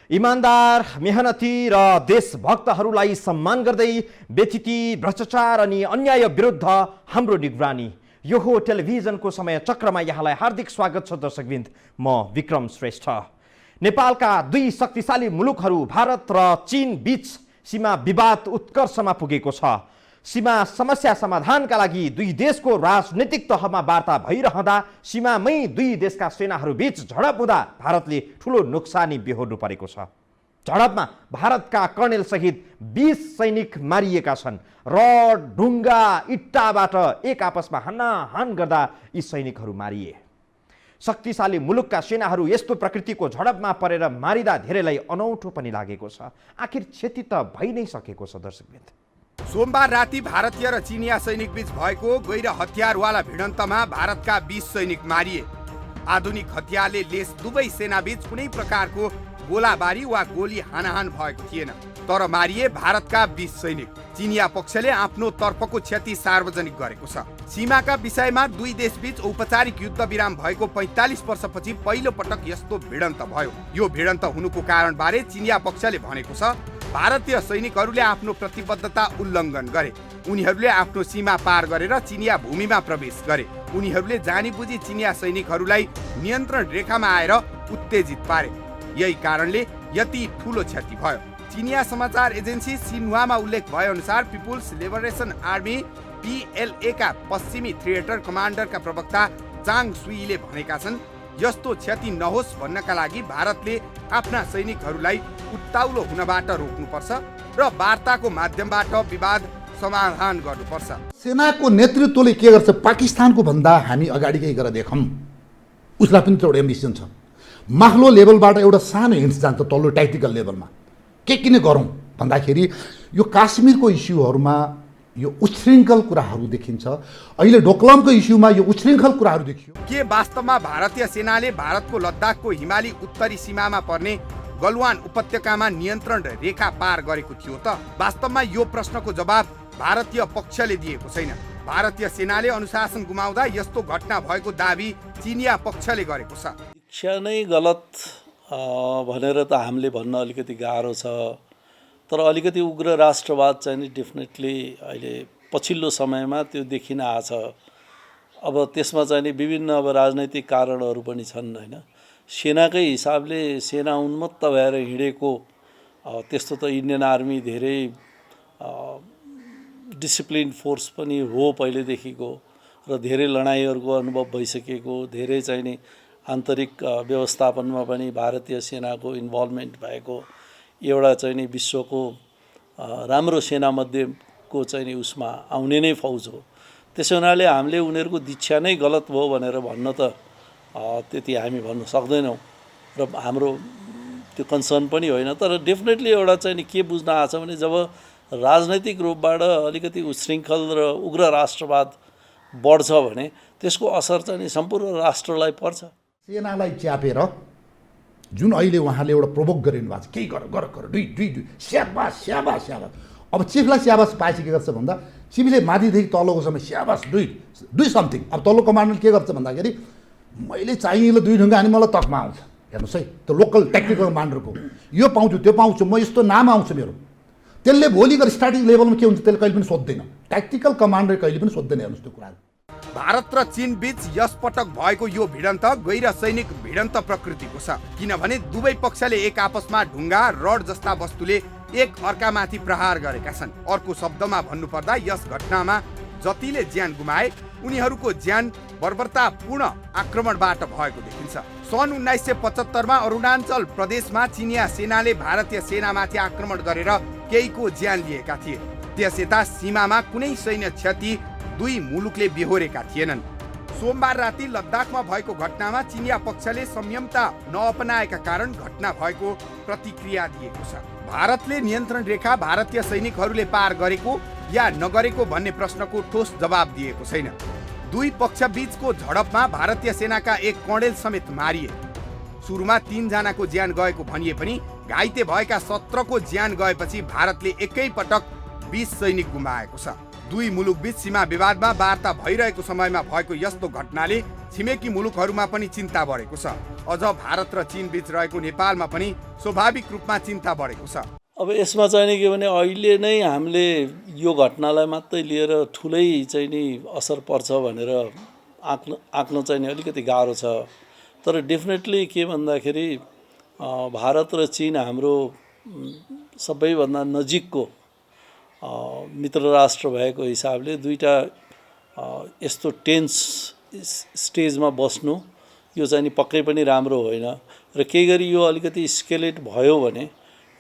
इमानदार, मेहनती र देशभक्तहरूलाई सम्मान गर्दै बेचिती, भ्रष्टाचार अनि अन्याय विरुद्ध हाम्रो निगरानी। यो हो टेलिभिजनको समय चक्रमा यहाँलाई हार्दिक स्वागत छ दर्शकवृन्द। म विक्रम श्रेष्ठ। नेपालका दुई शक्तिशाली मुलुकहरू भारत र चीन बीच सीमा विवाद उत्कर्षमा पुगेको छ। सीमा समस्या समाधानका लागि दुई देशको राजनीतिक तहमा वार्ता भइरहँदा सीमामै दुई देशका सेनाहरू बीच झडप हुँदा भारतले ठूलो नोक्सानी बेहोर्नु परेको छ। झडपमा भारतका कर्णेल सहित 20 सैनिक मारिएका छन्। रड, ढुङ्गा, इट्टाबाट एक आपसमा हानाहान गर्दा यी सैनिकहरू मारिए। शक्तिशाली मुलुकका सेनाहरू यस्तो प्रकृतिको झडपमा परेर मारिदा धेरैलाई अनौठो पनि लागेको छ। आखिर क्षति त भइ नै सकेको छ दर्शकवृन्द। सोमबार राति भारतीय र चिनिया सैनिक बीच भएको गैर हतियारवाला भिडन्तमा भारतका 20 सैनिक मारिए। आधुनिक हतियारले लेस दुवै सेना बीच कुनै प्रकारको गोलाबारी वा गोली हानाहान भएको थिएन, तर मारिए भारतका 20 सैनिक। चिनिया पक्षले आफ्नो तर्फको क्षति सार्वजनिक गरेको छ। सीमाका विषयमा दुई देशबीच औपचारिक युद्ध विराम भएको 45 वर्षपछि पहिलो पटक यस्तो भिडन्त भयो। यो भिडन्त हुनुको कारणबारे चिनिया पक्षले भनेको छ, भारतीय सैनिकहरूले आफ्नो प्रतिबद्धता उल्लङ्घन गरे। उनीहरूले आफ्नो सीमा पार गरेर चिनिया भूमिमा प्रवेश गरे। उनीहरूले जानीबुझी चिनिया सैनिकहरूलाई नियन्त्रण रेखामा आएर उत्तेजित पारे। यही कारणले यति ठूलो क्षति भयो। चिनिया समाचार एजेन्सी सिन्हुवामा उल्लेख भए अनुसार पिपुल्स लिबरेसन आर्मी PLA का पश्चिमी थिएटर कमान्डरका प्रवक्ता चाङ सुईले भनेका छन्, यस्तो क्षति नहोस् भन्नका लागि भारतले आफ्ना सैनिकहरूलाई उत्ताउलो हुनबाट रोक्नुपर्छ र वार्ताको माध्यमबाट विवाद समाधान गर्नुपर्छ। सेनाको नेतृत्वले के गर्छ, पाकिस्तानको भन्दा हामी अगाडि केही गरेर देखौँ, उसलाई पनि एउटा एम्बिसन छ। माथिल्लो लेभलबाट एउटा सानो हिन्ट्स जान्छ तल्लो ट्याक्टिकल लेभलमा। के किन गरौँ भन्दाखेरि यो काश्मीरको इस्युहरूमा यो उच्छृङ्खल कुराहरू देखिन्छ। अहिले डोकलामको इस्युमा यो उच्छृङ्खल कुराहरू देखियो। के वास्तवमा भारतीय सेनाले भारतको लद्दाखको हिमाली उत्तरी सीमामा पर्ने गलवान उपत्यकामा नियन्त्रण रेखा पार गरेको थियो त? वास्तवमा यो प्रश्नको जवाब भारतीय पक्षले दिएको छैन। भारतीय सेनाले अनुशासन गुमाउँदा यस्तो घटना भएको दाबी चिनिया पक्षले गरेको छ। शिक्षा नै गलत भनेर त हामीले भन्न अलिकति गाह्रो छ, तर अलिकति उग्र राष्ट्रवाद चाहिँ नि डेफिनेटली अहिले पछिल्लो समयमा त्यो देखिन आछ। अब त्यसमा चाहिँ नि विभिन्न अब राजनैतिक कारणहरू पनि छन् हैन। सेनाकै हिसाबले सेना उन्मत्त भएर हिँडेको त्यस्तो त इन्डियन आर्मी धेरै डिसिप्लिन फोर्स पनि हो पहिलेदेखिको, र धेरै लडाइँहरूको अनुभव भइसकेको, धेरै चाहिँ नि आन्तरिक व्यवस्थापनमा पनि भारतीय सेनाको इन्भल्भमेन्ट भएको एउटा चाहिँ नि विश्वको राम्रो सेनामध्येको चाहिँ नि उसमा आउने नै फौज हो। त्यसो हुनाले हामीले उनीहरूको दीक्षा नै गलत भयो भनेर भन्न त त्यति हामी भन्न सक्दैनौँ र हाम्रो त्यो कन्सर्न पनि होइन। तर डेफिनेटली एउटा चाहिँ नि के बुझ्न आछ भने जब राजनैतिक रूपबाट अलिकति उच्छृङ्खल र उग्र राष्ट्रवाद बढ्छ भने त्यसको असर चाहिँ नि सम्पूर्ण राष्ट्रलाई पर्छ। सेनालाई च्यापेर जुन अहिले उहाँले एउटा प्रोभोक गरिनु भएको छ, केही गर गर गर दुई दुई दुई स्याबास स्याबास स्याबास। अब चिफलाई स्याबास पाएपछि के गर्छ भन्दा चिफले माथिदेखि तल्लोको समय स्याबास दुई दुई समथिङ। अब तल्लो कमान्डरले के गर्छ भन्दाखेरि मैले चाहिएले दुई ढुङ्गा अनि मलाई तकमा आउँछ। हेर्नुहोस् है, त्यो लोकल टेक्निकल कमान्डरको यो पाउँछु त्यो पाउँछु, म यस्तो नाम आउँछ मेरो। त्यसले भोलि गएर स्टार्टिङ लेभलमा के हुन्छ त्यसले कहिले पनि सोध्दैन। ट्याक्टिकल कमान्डर कहिले पनि सोध्दैन। हेर्नुहोस् त्यो कुरा। भारत र चीन बीच यस पटक भएको यो भिडन्त गैर सैनिक भिडन्त प्रकृतिको छ, किनभने दुवै पक्षले एक आपसमा ढुङ्गा, रड जस्ता वस्तुले एक अर्कामाथि प्रहार गरेका छन्। अर्को शब्दमा भन्नुपर्दा यस घटनामा जतिले ज्यान गुमाए उनीहरूको ज्यान बर्बरतापूर्ण आक्रमणबाट भएको देखिन्छ। सन् 1975 मा अरुणाञ्चल प्रदेशमा चिनिया सेनाले भारतीय सेनामाथि आक्रमण गरेर केहीको ज्यान लिएका थिए। त्यस यता सीमामा कुनै सैन्य क्षति दुई मुलुकले बेहोरेका थिएनन्। सोमबार राति लद्दाखमा भएको घटनामा चिनिया पक्षले संयमता नअपनाएका कारण घटना भएको प्रतिक्रिया दिएको छ। भारतले नियन्त्रण रेखा भारतीय सैनिकहरूले पार गरेको या नगरेको भन्ने प्रश्नको ठोस जवाब दिएको छैन। दुई पक्ष बीचको झडपमा भारतीय सेनाका एक कर्णेल समेत मारिए। सुरुमा 3 जनाको ज्यान गएको भनिए पनि घाइते भएका 17 को ज्यान गएपछि भारतले एकै पटक 20 सैनिक गुमाएको छ। दुई मुलुक बीच सीमा विवादमा वार्ता भइरहेको समयमा भएको यस्तो घटनाले छिमेकी मुलुकहरूमा पनि चिन्ता बढेको छ। अझ भारत र चीन बीच रहेको नेपालमा पनि स्वाभाविक रूपमा चिन्ता बढेको छ। अब यसमा चाहिँ नि के भने अहिले नै हामीले यो घटनालाई मात्रै लिएर ठुलै चाहिँ नि असर पर्छ भनेर आँक्न चाहिँ नि अलिकति गाह्रो छ। तर डेफिनेटली के भन्दाखेरि भारत र चीन हाम्रो सबैभन्दा नजिकको मित्र राष्ट्र भएको हिसाबले दुईटा यस्तो टेन्स स्टेजमा बस्नु यो चाहिँ नि पक्कै पनि राम्रो होइन र केही गरी यो अलिकति स्केलेट भयो भने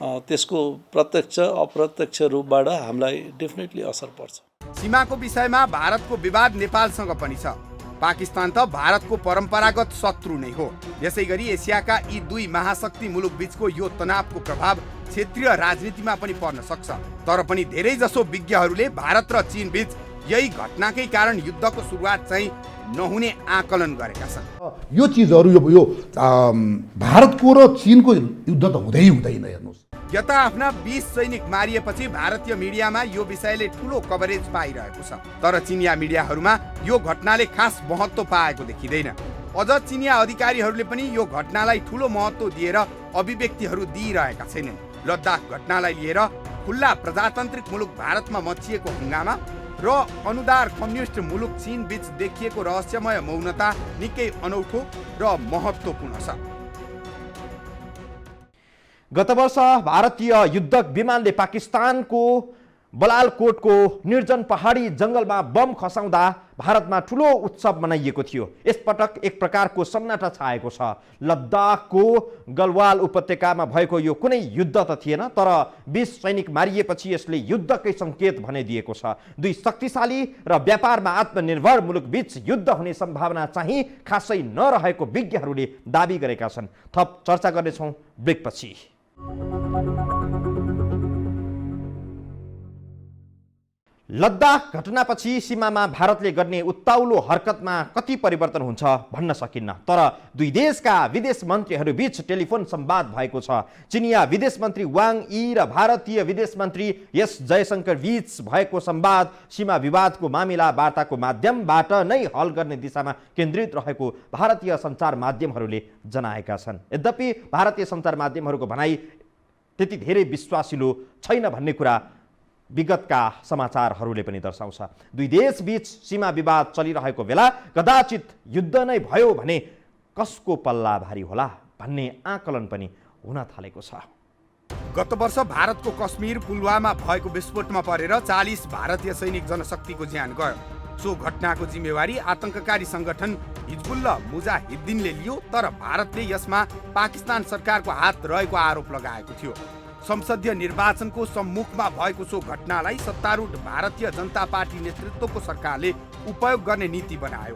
त्यसको प्रत्यक्ष अप्रत्यक्ष रूपबाट हामीलाई डेफिनेटली असर पर्छ। सीमाको विषयमा भारतको विवाद नेपालसँग पनि छ। पाकिस्तान त भारतको परम्परागत शत्रु नै हो। यसैगरी एसियाका यी दुई महाशक्ति मुलुक बीचको यो तनावको प्रभाव क्षेत्रीय राजनीतिमा पनि पर्न सक्छ। तर पनि धेरैजसो विज्ञहरूले भारत र चीन बीच यही घटनाकै कारण युद्धको सुरुवात चाहिँ नहुने आकलन गरेका छन्। यो चिजहरू यो भारतको र चीनको युद्ध त हुँदैन। हेर्नुहोस्, यता आफ्ना 20 सैनिक मारिएपछि भारतीय मिडियामा यो विषयले ठुलो कभरेज पाइरहेको छ। तर चिनिया मिडियाहरूमा यो घटनाले खास महत्त्व पाएको देखिँदैन। अझ चिनिया अधिकारीहरूले पनि यो घटनालाई ठुलो महत्त्व दिएर अभिव्यक्तिहरू दिइरहेका छैनन्। लद्दाख घटनालाई लिएर खुल्ला प्रजातान्त्रिक मुलुक भारतमा मचिएको हंगामा र अनुदार कम्युनिस्ट मुलुक चीन बीच देखिएको रहस्यमय मौनता निकै अनौठो र महत्त्वपूर्ण छ। गत वर्ष भारतीय युद्धक विमानले पाकिस्तानको बलालकोटको निर्जन पहाडी जंगलमा बम खसाउँदा भारतमा ठुलो उत्सव मनाइएको थियो। यसपटक एक प्रकारको सन्नाटा छाएको छ। लद्दाखको गलवाल उपत्यकामा भएको यो कुनै युद्ध त थिएन, तर 20 सैनिक मारिएपछि यसले युद्धकै संकेत भने दिएको छ। दुई शक्तिशाली र व्यापारमा आत्मनिर्भर मुलुक बीच युद्ध हुने सम्भावना चाहिँ खासै नरहेको विज्ञहरूले दाबी गरेका छन्। थप चर्चा गर्नेछौँ ब्रेकपछि। लद्दाख घटनापछि सीमामा भारतले गर्ने उत्ताउलो हरकतमा कति परिवर्तन हुन्छ भन्न सकिन्न, तर दुई देशका विदेश मन्त्रीहरू बीच टेलिफोन संवाद भएको छ। चिनिया विदेश मन्त्री वाङ यी र भारतीय विदेश मन्त्री एस जयशंकर बीच भएको संवाद सीमा विवादको मामिला वार्ताको माध्यमबाट नै हल गर्ने दिशामा केन्द्रित रहेको भारतीय सञ्चार माध्यमहरूले जनाएका छन्। यद्यपि भारतीय सञ्चार माध्यमहरूको भनाइ त्यति धेरै विश्वासिलो छैन भन्ने कुरा विगतका समाचारहरूले पनि दर्शाउँछ। दुई देश बीच सीमा विवाद चलिरहेको बेला कदाचित युद्ध नै भयो भने कसको पल्ला भारी होला भन्ने आकलन पनि हुन थालेको छ। गत वर्ष भारतको कश्मीर पुलवामा भएको विस्फोटमा परेर 40 भारतीय सैनिक जनशक्तिको ज्यान गयो। सो घटनाको जिम्मेवारी आतंककारी संगठन हिजबुल्लाह मुजाहिद्दिनले लियो, तर भारतले यसमा पाकिस्तान सरकारको हात रहेको आरोप लगाएको थियो। संसदीय निर्वाचनको सम्मुखमा भएको सो घटनालाई सत्तारूढ भारतीय जनता पार्टी नेतृत्वको सरकारले उपयोग गर्ने नीति बनायो,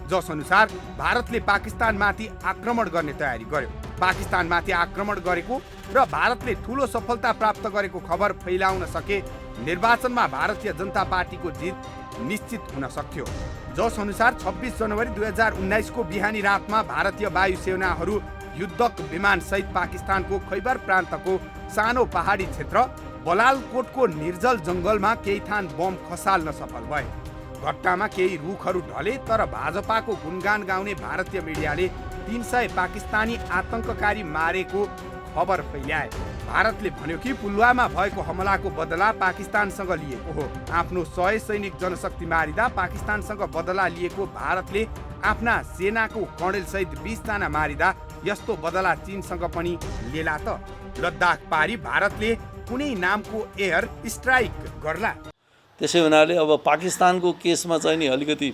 जस अनुसार भारतले पाकिस्तानमाथि आक्रमण गर्ने तयारी गर्यो। पाकिस्तानमाथि आक्रमण गरेको र भारतले ठूलो सफलता प्राप्त गरेको खबर फैलाउन सके निर्वाचनमा भारतीय जनता पार्टीको जित निश्चित हुन सक्थ्यो। जस अनुसार 26 जनवरी 2019 को बिहानी रातमा भारतीय वायुसेनाहरू युद्धक विमान सहित पाकिस्तानको खैबर प्रान्तको सानो पहाडी क्षेत्र बलालकोटको निर्जल जंगलमा केही थान बम खसाल्न सफल भए। घटनामा केही रुखहरू ढले, तर भाजपाको गुणगान गाउने भारतीय मिडियाले 300 पाकिस्तानी आतंककारी मारेको खबर फैल्याए। भारतले भन्यो कि पुलवामा भएको हमलाको बदला पाकिस्तानसँग लिएको हो। आफ्नो 100 सैनिक जनशक्ति मारिदा पाकिस्तानसँग बदला लिएको भारतले आफ्ना सेनाको कर्णेल सहित 20 जना मारिदा यस्तो बदला चीनसँग पनि लेला त? लद्दाख पारी भारतले कुनै नामको एयर स्ट्राइक गर्ला? त्यसै हुनाले अब पाकिस्तानको केसमा चाहिँ नि अलिकति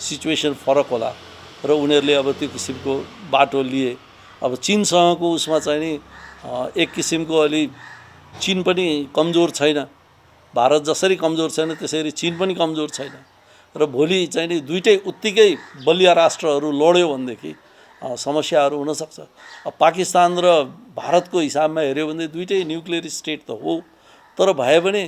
सिचुएसन फरक होला र उनीहरूले अब त्यो किसिमको बाटो लिए। अब चीनसँगको उसमा चाहिँ नि एक किसिमको अलि चीन पनि कमजोर छैन, भारत जसरी कमजोर छैन त्यसरी चीन पनि कमजोर छैन र भोलि चाहिँ नि दुईटै उत्तिकै बलिया राष्ट्रहरू लड्यो भनेदेखि समस्याहरू हुन सक्छ। अब पाकिस्तान र भारतको हिसाबमा हेर्यो भने दुईटै न्युक्लियर स्टेट त हो, तर भए पनि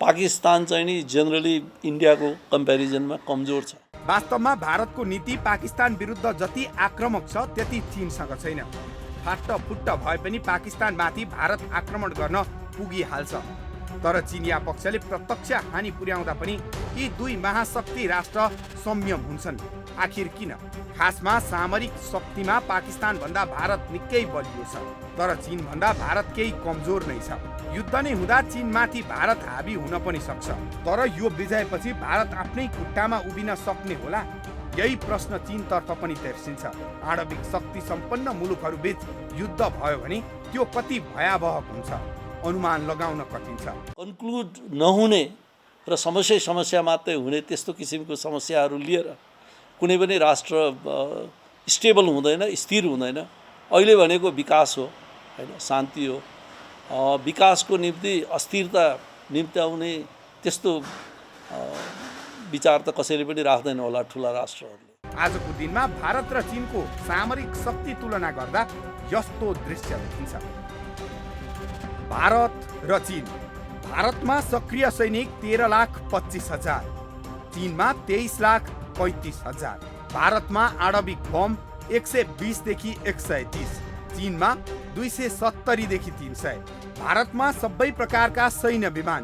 पाकिस्तान चाहिँ नि जेनरली इन्डियाको कम्पेरिजनमा कमजोर छ। वास्तवमा भारतको नीति पाकिस्तान विरुद्ध जति आक्रामक छ त्यति चीनसँग छैन। फाट्ट फुट्ट भए पनि पाकिस्तानमाथि भारत आक्रमण गर्न पुगिहाल्छ। तर चिनिया पक्षले प्रत्यक्ष हानि पुर्याउँदा पनि यी दुई महाशक्ति राष्ट्र संयम हुन्छन्। आखिर किन? खासमा सामरिक शक्तिमा पाकिस्तानभन्दा भारत निकै बलियो छ, तर चीनभन्दा भारत केही कमजोर नै छ। युद्ध नै हुँदा चीनमाथि भारत हावी हुन पनि सक्छ, तर यो विजयपछि भारत आफ्नै खुट्टामा उभिन सक्ने होला? यही प्रश्न चीनतर्फ पनि तेर्सिन्छ। आणविक शक्ति सम्पन्न मुलुकहरूबीच युद्ध भयो भने त्यो कति भयावह हुन्छ अनुमान लगाउन कठिन छ। कन्क्लुड नहुने र समस्या मात्रै हुने त्यस्तो किसिमको समस्याहरू लिएर कुनै पनि राष्ट्र स्टेबल हुँदैन, स्थिर हुँदैन। अहिले भनेको विकास हो, हैन, शान्ति हो। विकासको निम्ति अस्थिरता निम्त्याउने त्यस्तो विचार त कसैले पनि राख्दैन होला ठुला राष्ट्रहरूले। आजको दिनमा भारत र चीनको सामरिक शक्ति तुलना गर्दा यस्तो दृश्य देखिन्छ। भारत र चीन। भारतमा सक्रिय सैनिक 13,25,000, चीनमा 23,35,000। भारतमा आणविक बम 120 देखि 130, चीनमा 270 देखि 300। भारतमा सबै प्रकारका सैन्य विमान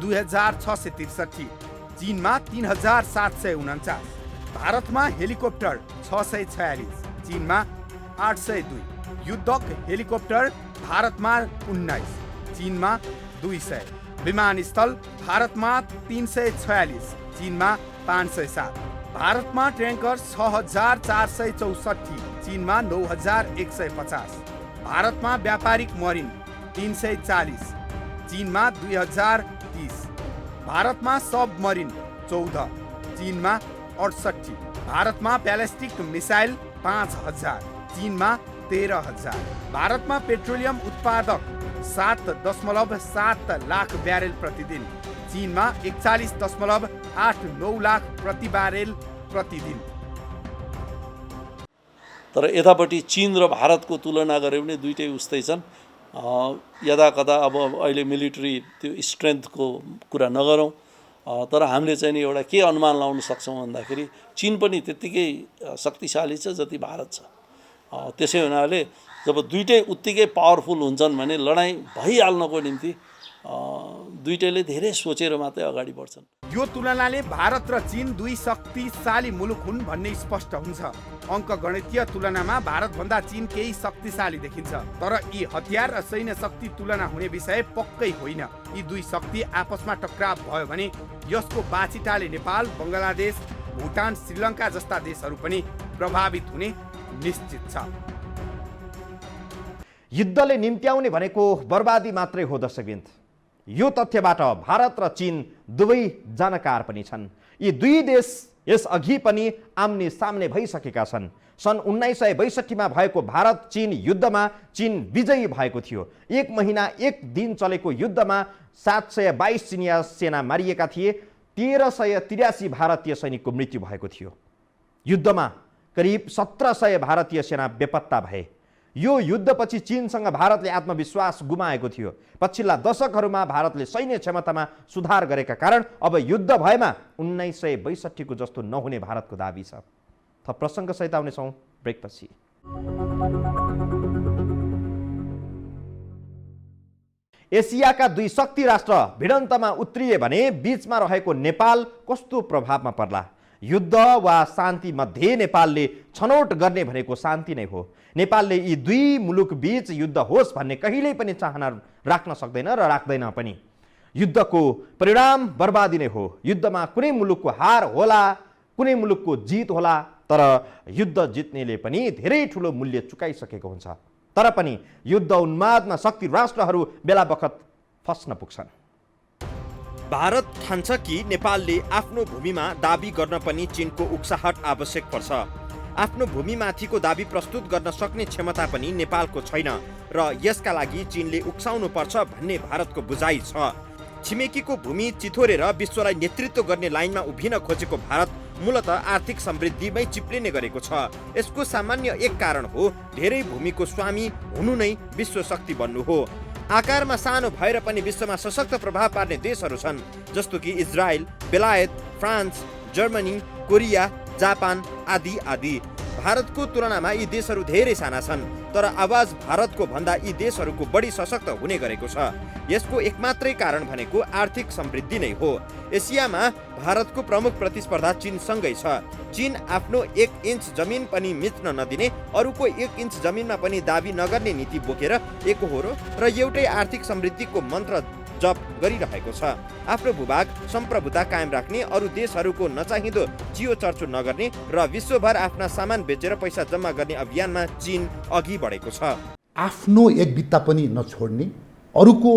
2663, चीनमा 3749। भारतमा हेलिकप्टर 646, चीनमा 802। युद्धक हेलिकप्टर भारतमा 19, चीनमा 200। विमानस्थल भारतमा 346, चीनमा 507। भारतमा ट्याङ्कर 6464, चीनमा 9150। भारतमा व्यापारिक मरिन 340, चीनमा 2030। भारतमा सबमरिन 14, चीनमा 68। भारतमा ब्यालिस्टिक मिसाइल 5000, चीनमा 13000। भारतमा पेट्रोलियम उत्पादक 7.7 लाख ब्यारेल प्रतिदिन, चीनमा 41.89 लाख प्रति ब्यारेल प्रतिदिन। तर यतापट्टि चीन र भारतको तुलना गरे भने दुईटै उस्तै छन्। यदा कदा अब अहिले मिलिट्री त्यो स्ट्रेन्थको कुरा नगरौँ, तर हामीले चाहिँ नि एउटा के अनुमान लगाउन सक्छौँ भन्दाखेरि चीन पनि त्यत्तिकै शक्तिशाली छ जति भारत छ। त्यसै हुनाले जब दुईटै उत्तिकै पावरफुल हुन्छन् भने लडाइँ भइहाल्नको निम्ति दुईटैले धेरै सोचेर मात्रै अगाडि बढ्छन्। यो तुलनाले भारत र चीन दुई शक्तिशाली मुलुक हुन् भन्ने स्पष्ट हुन्छ। अङ्कगणितीय तुलनामा भारतभन्दा चीन केही शक्तिशाली देखिन्छ, तर यी हतियार र सैन्य शक्ति तुलना हुने विषय पक्कै होइन। यी दुई शक्ति आपसमा टक्राव भयो भने यसको बाछिटाले नेपाल, बङ्गलादेश, भुटान, श्रीलङ्का जस्ता देशहरू पनि प्रभावित हुने निश्चित छ। युद्धले निम्त्याउने भनेको बर्बादी मात्रै हो दर्शकवृन्द। यो तथ्यबाट भारत र चीन दुवै जानकार पनि छन्। यी दुई देश यसअघि पनि आम्ने सामने भइसकेका छन्। सन् 1962 भएको भारत चीन युद्धमा चीन विजयी भएको थियो। 1 महिना 1 दिन चलेको युद्धमा 722 चिनिया सेना मारिएका थिए। 1383 भारतीय सैनिकको मृत्यु भएको थियो। युद्धमा करिब 1700 भारतीय सेना बेपत्ता भए। यो युद्धपछि चीनसँग भारतले आत्मविश्वास गुमाएको थियो। पछिल्ला दशकहरूमा भारतले सैन्य क्षमतामा सुधार गरेका कारण अब युद्ध भएमा 1962 को जस्तो नहुने भारतको दाबी छ। थप प्रसङ्ग सहित आउनेछौँ ब्रेकपछि। एसियाका दुई शक्ति राष्ट्र भिडन्तमा उत्रिए भने बीचमा रहेको नेपाल कस्तो प्रभावमा पर्ला? युद्ध वा शान्ति मध्ये नेपालले छनौट गर्ने भनेको शान्ति नै हो। नेपालले यी दुई मुलुक बीच युद्ध होस् भन्ने कहिल्यै पनि चाहना राख्न सक्दैन र राख्दैन पनि। युद्धको परिणाम बर्बादी नै हो। युद्धमा कुनै मुलुकको हार होला, कुनै मुलुकको जित होला, तर युद्ध जित्नेले पनि धेरै ठुलो मूल्य चुकाइसकेको हुन्छ। तर पनि युद्ध उन्मादमा शक्ति राष्ट्रहरू बेला बखत फस्न पुग्छन्। भारत ठान्छ कि नेपालले आफ्नो भूमिमा दाबी गर्न पनि चीनको उक्साहट आवश्यक पर्छ। आफ्नो भूमिमाथिको दाबी प्रस्तुत गर्न सक्ने क्षमता पनि नेपालको छैन र यसका लागि चीनले उक्साउनु पर्छ भन्ने भारतको बुझाइ छ। छिमेकीको भूमि चिथोरेर विश्वलाई नेतृत्व गर्ने लाइनमा उभिन खोजेको भारत मूलत आर्थिक समृद्धिमै चिप्लिने गरेको छ। यसको सामान्य एक कारण हो धेरै भूमिको स्वामी हुनु नै विश्व शक्ति बन्नु हो। आकारमा सानो भएर पनि विश्वमा सशक्त प्रभाव पार्ने देशहरू छन्, जस्तो कि इजरायल, बेलायत, फ्रान्स, जर्मनी, कोरिया, जापान आदि आदि। भारतको तुलनामा यी देशहरू धेरै साना छन्, तर आवाज भारतको भन्दा यी देशहरूको बढी सशक्त हुने गरेको छ। यसको एकमात्रै कारण भनेको आर्थिक समृद्धि नै हो। एसियामा भारतको प्रमुख प्रतिस्पर्धा चीनसँगै छ। चीन आफ्नो 1 इन्च जमिन पनि मिच्न नदिने, अरूको 1 इन्च जमिनमा पनि दाबी नगर्ने नीति बोकेर एकहोरो र एउटै आर्थिक समृद्धिको मन्त्र जप गरिरहेको छ। आफ्नो भूभाग सम्प्रभुता कायम राख्ने, अरू देशहरूको नचाहिँदो चियो चर्चो नगर्ने र विश्वभर आफ्ना सामान बेचेर पैसा जम्मा गर्ने अभियानमा चीन अघि बढेको छ। आफ्नो एक बित्ता पनि नछोड्ने, अरूको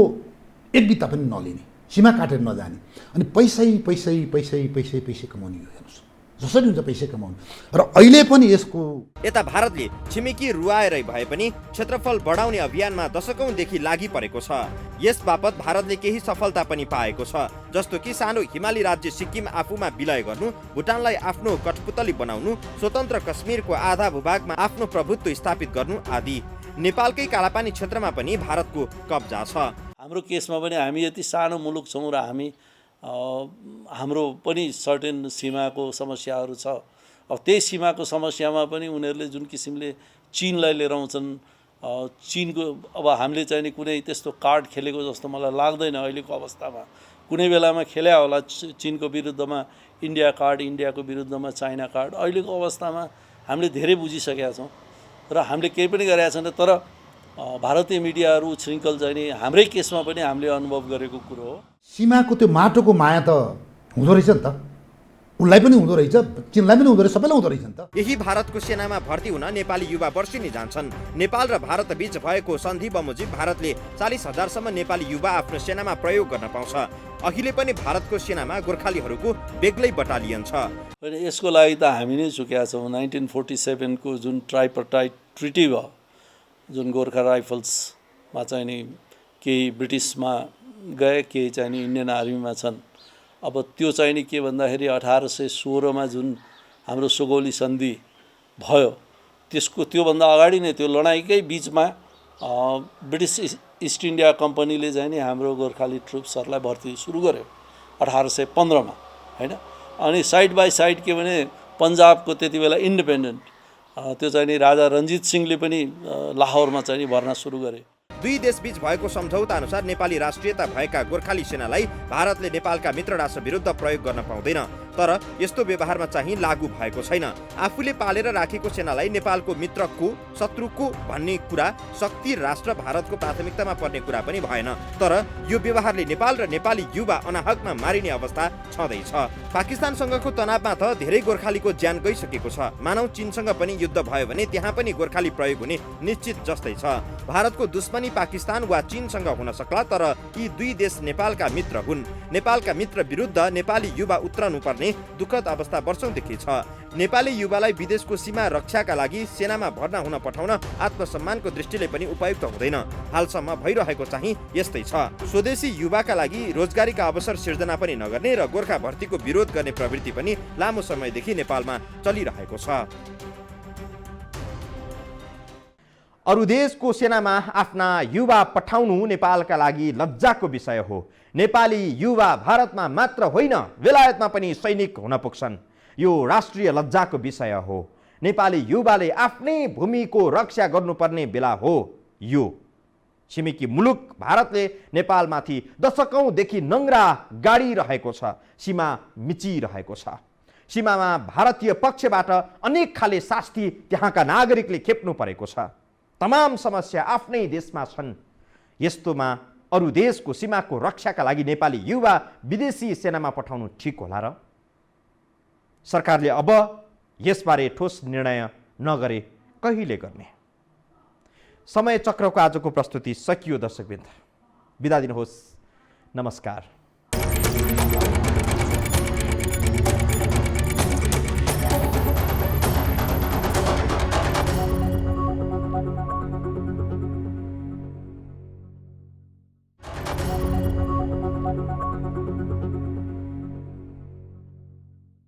एक बित्ता पनि नलिने, सीमा काटेर नजाने, अनि पैसै पैसै पैसै पैसै पैसै कमाउने हो। हेर्नुहोस् जसरी हुन्छ पैसै कमाउनु। र अहिले पनि यसको यता भारतले छिमेकी रुवाएरै भए पनि क्षेत्रफल बढाउने अभियानमा दशकौंदेखि लागि परेको छ। यस बापत भारतले केही सफलता पनि पाएको छ, जस्तो कि सानो हिमाली राज्य सिक्किम आफूमा विलय गर्नु, भुटानलाई आफ्नो कठपुतली बनाउनु, स्वतन्त्र कश्मीरको आधा भूभागमा आफ्नो प्रभुत्व स्थापित गर्नु आदि। नेपालकै कालापानी क्षेत्रमा पनि भारतको कब्जा छ। हाम्रो केसमा पनि हामी यति सानो मुलुक छौँ र हाम्रो पनि सर्टेन सीमाको समस्याहरू छ। अब त्यही सीमाको समस्यामा पनि उनीहरूले जुन किसिमले चीनलाई लिएर आउँछन्, चीनको अब हामीले चाहिँ नि कुनै त्यस्तो कार्ड खेलेको जस्तो मलाई लाग्दैन अहिलेको अवस्थामा। कुनै बेलामा खेल्या होला चीनको विरुद्धमा इन्डिया कार्ड, इन्डियाको विरुद्धमा चाइना कार्ड। अहिलेको अवस्थामा हामीले धेरै बुझिसकेका छौँ र हामीले केही पनि गरेका छैन। तर भारतीय मिडियाहरू उच्छृङ्खल चाहिँ नि हाम्रै केसमा पनि हामीले अनुभव गरेको कुरो हो। सीमाको त्यो माटोको माया त हुँदो रहेछ नि त, उसलाई पनि हुँदो रहेछ, चीनलाई पनि हुँदो रहेछ, सबैलाई हुँदो रहेछ नि त। यही भारतको सेनामा भर्ती हुन नेपाली युवा वर्षिनी जान्छन्। नेपाल र भारत बीच भएको सन्धि बमोजिम भारतले 40,000 सम्म नेपाली युवा आफ्नो सेनामा प्रयोग गर्न पाउँछ। अहिले पनि भारतको सेनामा गोर्खालीहरूको बेग्लै बटालियन छ। यसको लागि त हामी नै चुकेका छौँ। 1947 को जुन ट्राइपर्टाइट ट्रिटी भयो, जुन गोर्खा राइफल्समा चाहिँ नि केही ब्रिटिसमा गए, केही चाहिँ नि इन्डियन आर्मीमा छन्। अब त्यो चाहिँ नि के भन्दाखेरि 1816 जुन हाम्रो सुगौली सन्धि भयो, त्योभन्दा अगाडि नै त्यो लडाइँकै बिचमा ब्रिटिस इस्ट इन्डिया कम्पनीले चाहिँ नि हाम्रो गोर्खाली ट्रुप्सहरूलाई भर्ती सुरु गर्यो 1815 मा, हैन। अनि साइड बाई साइड के भने पन्जाबको त्यति बेला इन्डिपेन्डेन्ट त्यो चाहिँ नि राजा रञ्जित सिंहले पनि लाहोरमा चाहिँ नि भर्ना सुरु गरे। दुई देशबीच भएको सम्झौता अनुसार नेपाली राष्ट्रियता भएका गोर्खाली सेनालाई भारतले नेपालका मित्र राष्ट्र विरुद्ध प्रयोग गर्न पाउँदैन। तर यस्तो व्यवहारमा चाहिँ लागू भएको छैन। आफूले पालेर राखेको सेनालाई नेपालको मित्रको शत्रुको भन्ने कुरा शक्ति राष्ट्र भारतको प्राथमिकतामा पर्ने कुरा पनि भएन। तर यो व्यवहारले नेपाल र नेपाली युवा अनाहकमा मारिने अवस्था छँदैछ। पाकिस्तानसँगको तनावमा त धेरै गोर्खालीको ज्यान गइसकेको छ। मानौ चीनसँग पनि युद्ध भयो भने त्यहाँ पनि गोर्खाली प्रयोग हुने निश्चित जस्तै छ। भारतको दुश्मनी पाकिस्तान वा चीनसँग हुन सक्ला, तर यी दुई देश नेपालका मित्र हुन्। नेपालका मित्र विरुद्ध नेपाली युवा उत्रनु पर्ने दुःखद अवस्था वर्षौंदेखि छ। नेपाली युवालाई विदेशको सीमा रक्षाका लागि सेनामा भर्ना हुन पठाउन आत्मसम्मानको दृष्टिले पनि उपयुक्त हुँदैन। हालसम्म भइरहेको चाहिँ यस्तै छ। स्वदेशी युवाका लागि रोजगारीका अवसर सिर्जना पनि नगर्ने र गोर्खा भर्तीको विरोध गर्ने प्रवृत्ति पनि लामो समयदेखि नेपालमा चलिरहेको छ। अरू देशको सेनामा आफ्ना युवा पठाउनु नेपालका लागि लज्जाको विषय हो। नेपाली युवा भारतमा मात्र होइन, बेलायतमा पनि सैनिक हुन पुग्छन्। यो राष्ट्रिय लज्जाको विषय हो। नेपाली युवाले आफ्नै भूमिको रक्षा गर्नुपर्ने बेला हो यो। छिमेकी मुलुक भारतले नेपालमाथि दशकौंदेखि नङ्ग्रा गाडिरहेको छ, सीमा मिचिरहेको छ। सीमामा भारतीय पक्षबाट अनेक खाले शास्ति त्यहाँका नागरिकले खेप्नु परेको छ। तमाम समस्या आफ्नै देशमा छन्। यस्तोमा अरू देशको सीमाको रक्षाका लागि नेपाली युवा विदेशी सेनामा पठाउनु ठिक होला र? सरकारले अब यसबारे ठोस निर्णय नगरे कहिले गर्ने? समय चक्रको आजको प्रस्तुति सकियो। दर्शकवृन्द, बिदा दिनुहोस्। नमस्कार।